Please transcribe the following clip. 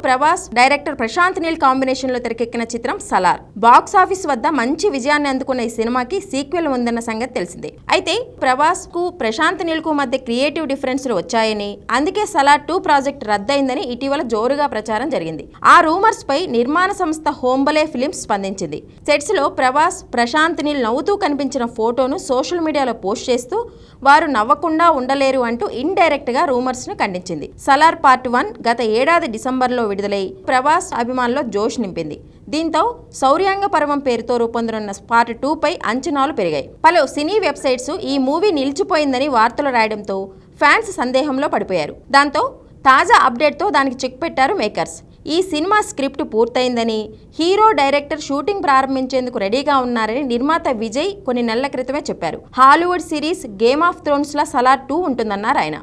Prabhas director Prashanth Neel combination లో తెరకెక్కిన చిత్రం సలార్ బాక్స్ ఆఫీస్ వద్ద మంచి విజయాన్ని అందుకున్న ఈ సినిమాకి సీక్వెల్ ఉందన్న సంగతి తెలిసిందే. అయితే ప్రభాస్ కు ప్రశాంత్ నీల్ కు మధ్య క్రియేటివ్ డిఫరెన్స్లు వచ్చాయని, అందుకే సలార్ 2 ప్రాజెక్ట్ రద్దయిందని ఇటీవల జోరుగా ప్రచారం జరిగింది. ఆ రూమర్స్ పై నిర్మాణ సంస్థ హోంబలే ఫిలిమ్స్ స్పందించింది. సెట్స్ లో ప్రభాస్ ప్రశాంత్ నీల్ నవ్వుతూ కనిపించిన ఫోటోను సోషల్ మీడియాలో పోస్ట్ చేస్తూ వారు నవ్వకుండా ఉండలేరు అంటూ ఇండైరెక్ట్ గా రూమర్స్ ను ఖండించింది. సలార్ పార్ట్ 1 గత ఏడాది డిసెంబర్లో విడుదలై ప్రభాస్ అభిమానుల్లో జోష్ నింపింది. దీంతో శౌర్యాంగ పర్వం పేరుతో రూపొందనున్న పార్ట్ 2 పై అంచనాలు పెరిగాయి. పలు సినీ వెబ్సైట్స్ ఈ మూవీ నిలిచిపోయిందని వార్తలు రాయడంతో ఫ్యాన్స్ సందేహంలో పడిపోయారు. దాంతో తాజా అప్డేట్తో దానికి చెక్ పెట్టారు మేకర్స్. ఈ సినిమా స్క్రిప్ట్ పూర్తయిందని, హీరో డైరెక్టర్ షూటింగ్ ప్రారంభించేందుకు రెడీగా ఉన్నారని నిర్మాత విజయ్ కొన్ని నెలల క్రితమే చెప్పారు. Hollywood series Game of Thrones లా సలార్ 2 ఉంటుందన్నారు ఆయన.